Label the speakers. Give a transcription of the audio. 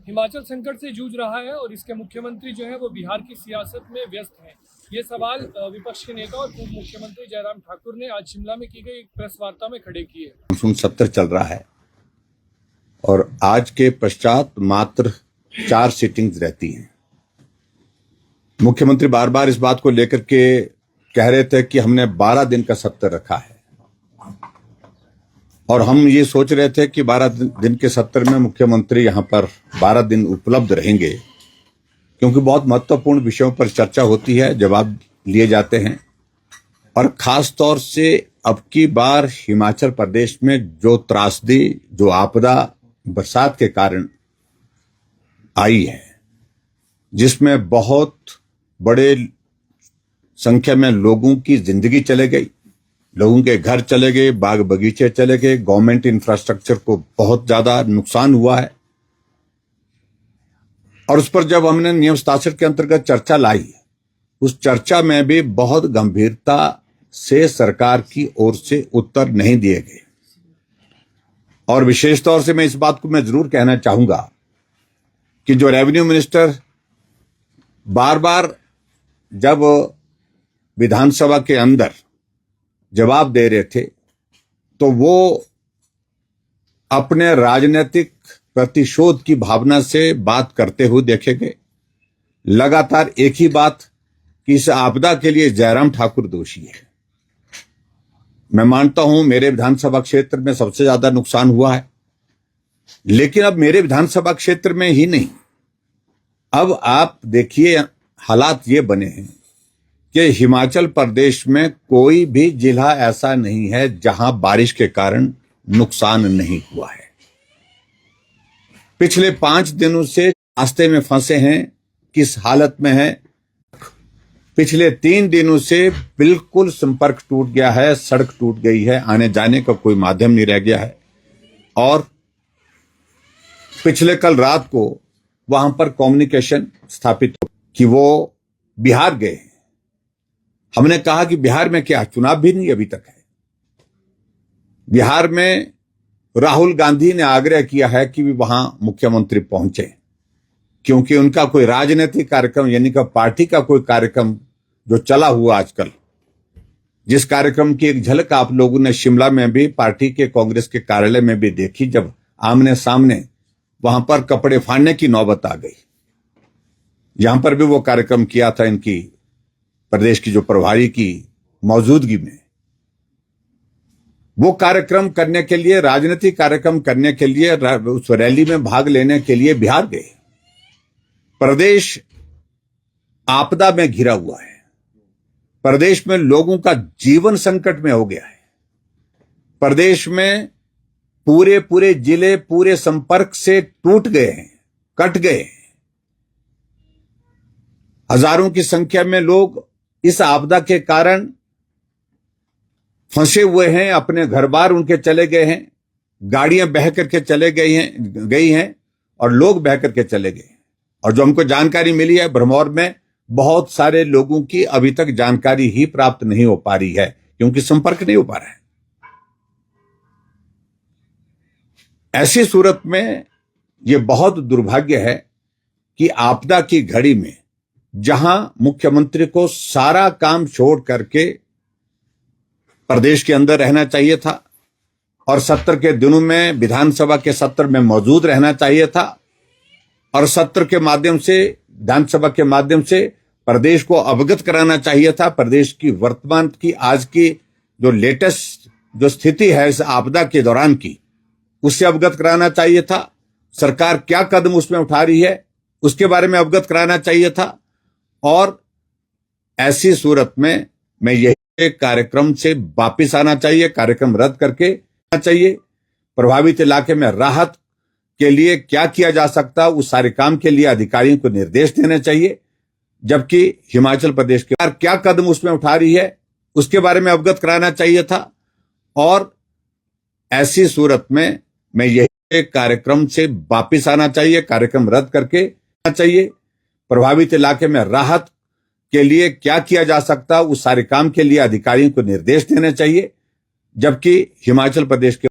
Speaker 1: हिमाचल संकट से जूझ रहा है और इसके मुख्यमंत्री जो है वो बिहार की सियासत में व्यस्त हैं। ये सवाल विपक्ष के नेता और पूर्व मुख्यमंत्री जयराम ठाकुर ने आज शिमला में की गई एक प्रेस वार्ता में खड़े किए।
Speaker 2: मानसून सत्र चल रहा है और आज के पश्चात मात्र 4 सिटिंग्स रहती हैं। मुख्यमंत्री बार बार इस बात को लेकर के कह रहे थे कि हमने 12 दिन का सत्र रखा है और हम ये सोच रहे थे कि 12 दिन के सत्र में मुख्यमंत्री यहां पर 12 दिन उपलब्ध रहेंगे, क्योंकि बहुत महत्वपूर्ण विषयों पर चर्चा होती है, जवाब लिए जाते हैं। और खास तौर से अब की बार हिमाचल प्रदेश में जो त्रासदी, जो आपदा बरसात के कारण आई है, जिसमें बहुत बड़े संख्या में लोगों की जिंदगी चले गई, लोगों के घर चले गए, बाग बगीचे चले गए, गवर्नमेंट इंफ्रास्ट्रक्चर को बहुत ज्यादा नुकसान हुआ है। और उस पर जब हमने नियम 67 के अंतर्गत चर्चा लाई, उस चर्चा में भी बहुत गंभीरता से सरकार की ओर से उत्तर नहीं दिए गए। और विशेष तौर से मैं इस बात को मैं जरूर कहना चाहूंगा कि जो रेवेन्यू मिनिस्टर बार बार जब विधानसभा के अंदर जवाब दे रहे थे, तो वो अपने राजनीतिक प्रतिशोध की भावना से बात करते हुए देखे गए। लगातार एक ही बात कि इस आपदा के लिए जयराम ठाकुर दोषी है। मैं मानता हूं मेरे विधानसभा क्षेत्र में सबसे ज्यादा नुकसान हुआ है, लेकिन अब मेरे विधानसभा क्षेत्र में ही नहीं, अब आप देखिए हालात ये बने हैं कि हिमाचल प्रदेश में कोई भी जिला ऐसा नहीं है जहां बारिश के कारण नुकसान नहीं हुआ है। पिछले 5 दिनों से रास्ते में फंसे हैं, किस हालत में हैं। पिछले 3 दिनों से बिल्कुल संपर्क टूट गया है, सड़क टूट गई है, आने जाने का कोई माध्यम नहीं रह गया है। और पिछले कल रात को वहां पर कम्युनिकेशन स्थापित हो कि वो बिहार गए। हमने कहा कि बिहार में क्या, चुनाव भी नहीं अभी तक है। बिहार में राहुल गांधी ने आग्रह किया है कि वहां मुख्यमंत्री पहुंचे, क्योंकि उनका कोई राजनीतिक कार्यक्रम यानी कि पार्टी का कोई कार्यक्रम जो चला हुआ आजकल, जिस कार्यक्रम की एक झलक आप लोगों ने शिमला में भी पार्टी के कांग्रेस के कार्यालय में भी देखी, जब आमने सामने वहां पर कपड़े फाड़ने की नौबत आ गई। यहां पर भी वो कार्यक्रम किया था इनकी प्रदेश की जो प्रभारी की मौजूदगी में। वो कार्यक्रम करने के लिए, राजनीतिक कार्यक्रम करने के लिए, उस रैली में भाग लेने के लिए बिहार गए। प्रदेश आपदा में घिरा हुआ है, प्रदेश में लोगों का जीवन संकट में हो गया है, प्रदेश में पूरे जिले पूरे संपर्क से टूट गए हैं, कट गए हैं। हजारों की संख्या में लोग इस आपदा के कारण फंसे हुए हैं, अपने घर बार उनके चले गए हैं, गाड़ियां बह करके चले गई हैं और लोग बह करके चले गए। और जो हमको जानकारी मिली है, भरमौर में बहुत सारे लोगों की अभी तक जानकारी ही प्राप्त नहीं हो पा रही है, क्योंकि संपर्क नहीं हो पा रहा है। ऐसी सूरत में यह बहुत दुर्भाग्य है कि आपदा की घड़ी में जहां मुख्यमंत्री को सारा काम छोड़ करके प्रदेश के अंदर रहना चाहिए था और सत्र के दिनों में विधानसभा के सत्र में मौजूद रहना चाहिए था, और सत्र के माध्यम से, विधानसभा के माध्यम से प्रदेश को अवगत कराना चाहिए था। प्रदेश की वर्तमान की, आज की जो लेटेस्ट जो स्थिति है इस आपदा के दौरान की, उससे अवगत कराना चाहिए था। सरकार क्या कदम उसमें उठा रही है उसके बारे में अवगत कराना चाहिए था। और ऐसी सूरत में मैं यही कार्यक्रम से वापिस आना चाहिए, कार्यक्रम रद्द करके आना चाहिए। प्रभावित इलाके में राहत के लिए क्या किया जा सकता है, उस सारे काम के लिए अधिकारियों को निर्देश देने चाहिए, जबकि हिमाचल प्रदेश की सरकार क्या कदम उसमें उठा रही है उसके बारे में अवगत कराना चाहिए था। और ऐसी सूरत में मैं यही कार्यक्रम से वापिस आना चाहिए, कार्यक्रम रद्द करके आना चाहिए। प्रभावित इलाके में राहत के लिए क्या किया जा सकता है, उस सारे काम के लिए अधिकारियों को निर्देश देने चाहिए, जबकि हिमाचल प्रदेश के